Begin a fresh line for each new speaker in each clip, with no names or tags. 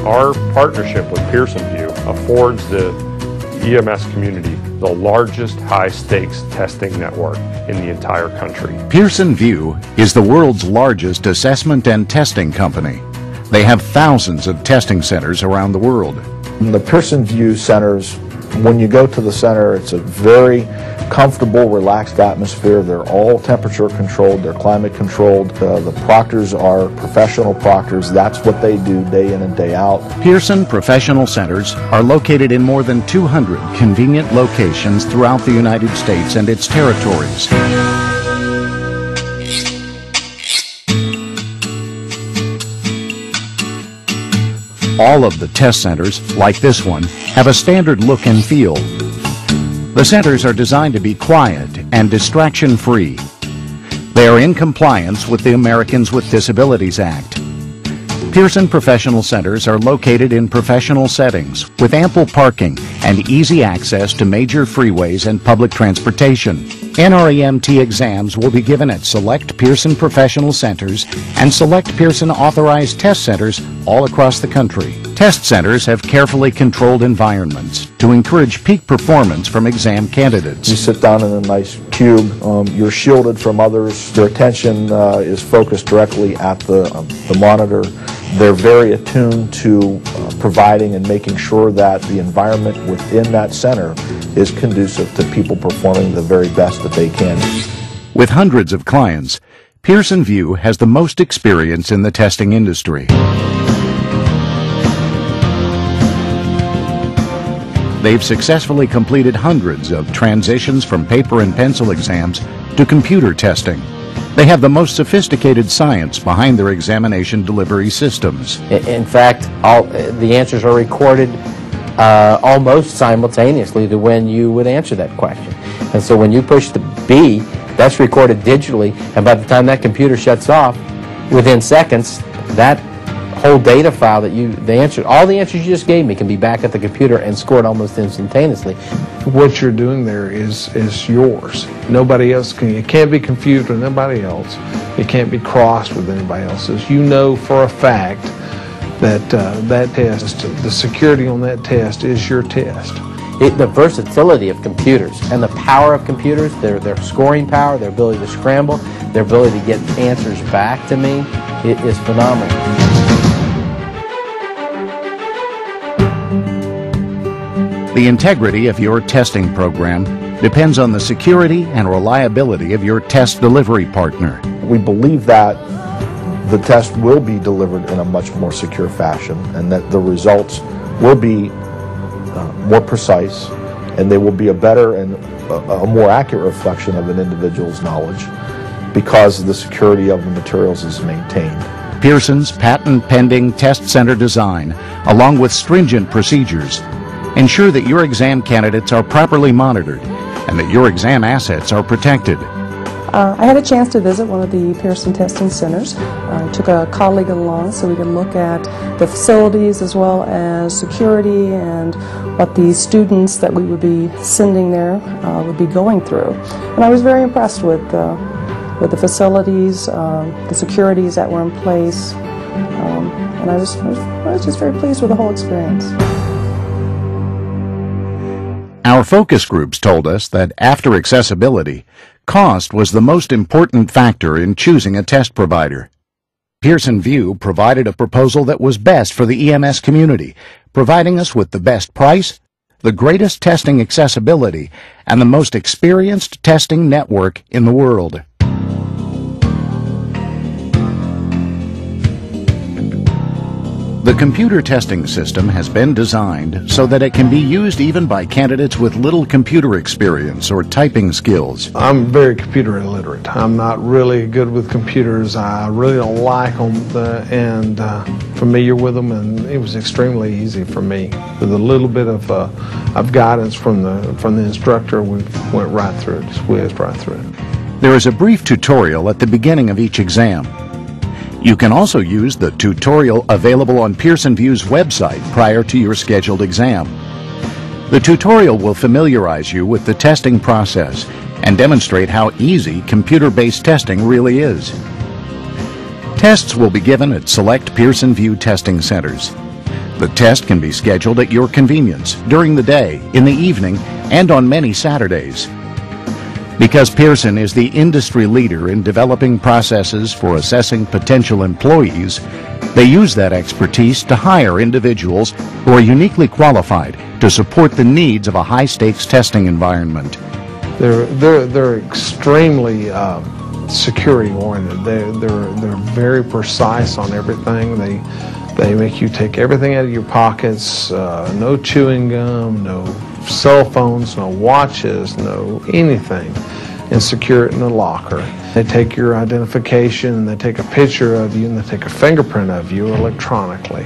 Our partnership with Pearson Vue affords the EMS community the largest high-stakes testing network in the entire country.
Pearson Vue is the world's largest assessment and testing company. They have thousands of testing centers around the world.
The Pearson Vue centers, when you go to the center, it's a very comfortable, relaxed atmosphere. They're all temperature controlled, they're climate controlled. The proctors are professional proctors. That's what they do day in and day out.
Pearson Professional Centers are located in more than 200 convenient locations throughout the United States and its territories. All of the test centers, like this one, have a standard look and feel. The centers are designed to be quiet and distraction-free. They are in compliance with the Americans with Disabilities Act. Pearson Professional Centers are located in professional settings with ample parking and easy access to major freeways and public transportation. NREMT exams will be given at select Pearson Professional Centers and select Pearson authorized test centers all across the country. Test centers have carefully controlled environments to encourage peak performance from exam candidates.
You sit down in a nice cube, you're shielded from others, your attention is focused directly at the monitor. They're very attuned to providing and making sure that the environment within that center is conducive to people performing the very best that they can.
With hundreds of clients, Pearson Vue has the most experience in the testing industry. They've successfully completed hundreds of transitions from paper and pencil exams to computer testing. They have the most sophisticated science behind their examination delivery systems.
In fact, the answers are recorded almost simultaneously to when you would answer that question. And so when you push the B, that's recorded digitally, and by the time that computer shuts off, within seconds, that whole data file that all the answers you just gave me can be back at the computer and scored almost instantaneously.
What you're doing there is yours. Nobody else it can't be confused with anybody else. It can't be crossed with anybody else's. You know for a fact that that test, the security on that test is your test.
The versatility of computers and the power of computers, their scoring power, their ability to scramble, their ability to get answers back to me, it is phenomenal.
The integrity of your testing program depends on the security and reliability of your test delivery partner.
We believe that the test will be delivered in a much more secure fashion and that the results will be more precise and they will be a better and a more accurate reflection of an individual's knowledge because the security of the materials is maintained.
Pearson's patent-pending test center design, along with stringent procedures, ensure that your exam candidates are properly monitored and that your exam assets are protected.
I had a chance to visit one of the Pearson testing centers. I took a colleague along so we could look at the facilities as well as security and what the students that we would be sending there would be going through. And I was very impressed with the facilities, the securities that were in place, and I was just very pleased with the whole experience.
Our focus groups told us that after accessibility, cost was the most important factor in choosing a test provider. Pearson Vue provided a proposal that was best for the EMS community, providing us with the best price, the greatest testing accessibility, and the most experienced testing network in the world. The computer testing system has been designed so that it can be used even by candidates with little computer experience or typing skills.
I'm very computer illiterate. I'm not really good with computers. I really don't like them and familiar with them, and it was extremely easy for me. With a little bit of guidance from the instructor, we went right through it, just whizzed right through it.
There is a brief tutorial at the beginning of each exam. You can also use the tutorial available on Pearson Vue's website prior to your scheduled exam. The tutorial will familiarize you with the testing process and demonstrate how easy computer-based testing really is. Tests will be given at select Pearson Vue testing centers. The test can be scheduled at your convenience during the day, in the evening, and on many Saturdays. Because Pearson is the industry leader in developing processes for assessing potential employees, they use that expertise to hire individuals who are uniquely qualified to support the needs of a high-stakes testing environment.
They're extremely security-oriented. They're very precise on everything. They make you take everything out of your pockets, no chewing gum, no cell phones, no watches, no anything, and secure it in a locker. They take your identification, and they take a picture of you, and they take a fingerprint of you electronically.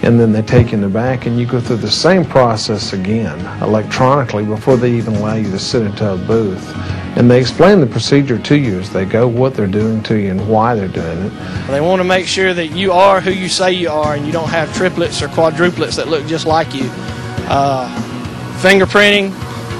And then they take you in the back, and you go through the same process again electronically before they even allow you to sit into a booth. And they explain the procedure to you as they go, what they're doing to you and why they're doing it.
They want to make sure that you are who you say you are and you don't have triplets or quadruplets that look just like you. Fingerprinting,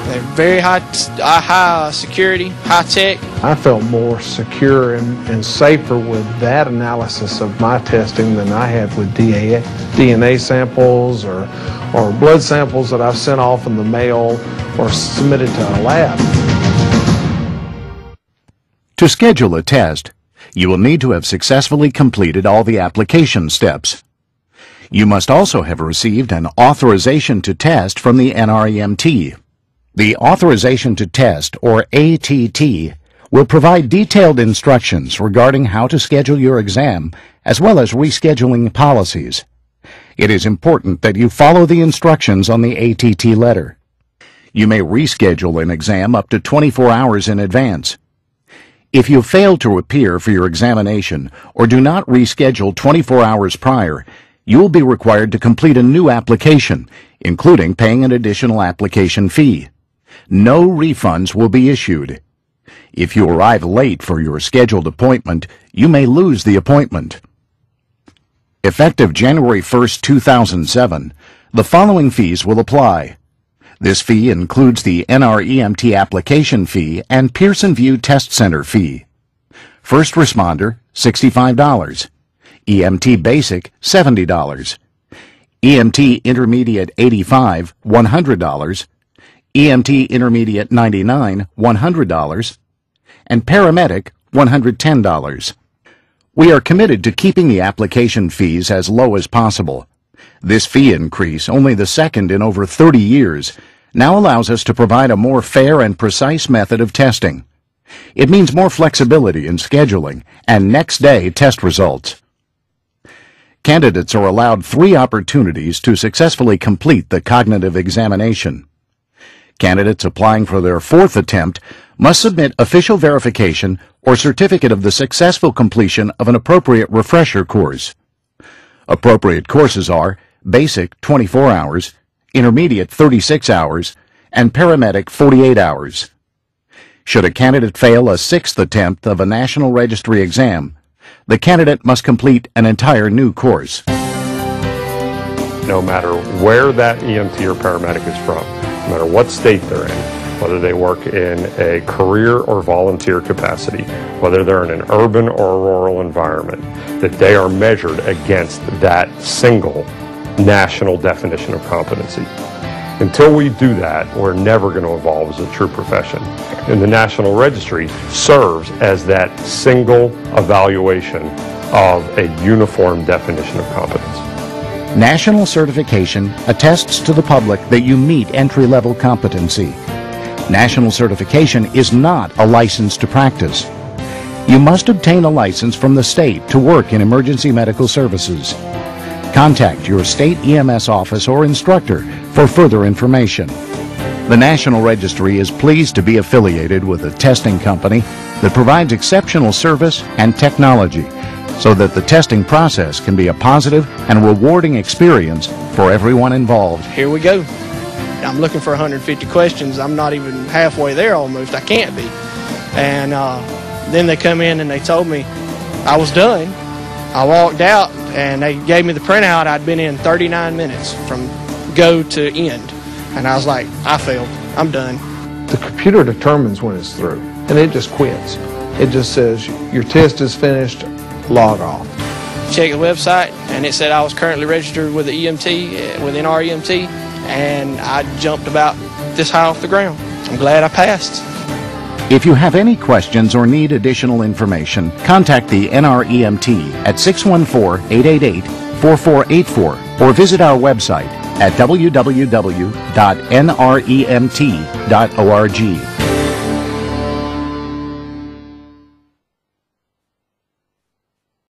they're very high security, high tech.
I felt more secure and safer with that analysis of my testing than I have with DNA samples or blood samples that I've sent off in the mail or submitted to a lab.
To schedule a test, you will need to have successfully completed all the application steps. You must also have received an authorization to test from the NREMT. The Authorization to Test, or ATT, will provide detailed instructions regarding how to schedule your exam, as well as rescheduling policies. It is important that you follow the instructions on the ATT letter. You may reschedule an exam up to 24 hours in advance. If you fail to appear for your examination or do not reschedule 24 hours prior, you will be required to complete a new application, including paying an additional application fee. No refunds will be issued. If you arrive late for your scheduled appointment, you may lose the appointment. Effective January 1st, 2007, the following fees will apply. This fee includes the NREMT application fee and Pearson Vue Test Center fee. First Responder, $65. EMT Basic, $70. EMT Intermediate 85, $100. EMT Intermediate 99, $100. And Paramedic, $110. We are committed to keeping the application fees as low as possible. This fee increase, only the second in over 30 years, now allows us to provide a more fair and precise method of testing. It means more flexibility in scheduling and next-day test results. Candidates are allowed 3 opportunities to successfully complete the cognitive examination. Candidates applying for their 4th attempt must submit official verification or certificate of the successful completion of an appropriate refresher course. Appropriate courses are Basic 24 hours, Intermediate 36 hours, and Paramedic 48 hours. Should a candidate fail a 6th attempt of a National Registry exam, the candidate must complete an entire new course.
No matter where that EMT or paramedic is from, no matter what state they're in, whether they work in a career or volunteer capacity, whether they're in an urban or rural environment, that they are measured against that single national definition of competency. Until we do that, we're never going to evolve as a true profession. And the National Registry serves as that single evaluation of a uniform definition of competence.
National certification attests to the public that you meet entry-level competency. National certification is not a license to practice. You must obtain a license from the state to work in emergency medical services. Contact your state EMS office or instructor for further information. The National Registry is pleased to be affiliated with a testing company that provides exceptional service and technology so that the testing process can be a positive and rewarding experience for everyone involved.
Here we go. I'm looking for 150 questions. I'm not even halfway there almost. I can't be. And then they come in and they told me I was done. I walked out and they gave me the printout. I'd been in 39 minutes from go to end. And I was like, I failed. I'm done.
The computer determines when it's through, and it just quits. It just says, your test is finished, log off.
Check the website, and and it said I was currently registered with the EMT, with NREMT, and I jumped about this high off the ground. I'm glad I passed.
If you have any questions or need additional information, contact the NREMT at 614-888-4484 or visit our website at www.nremt.org.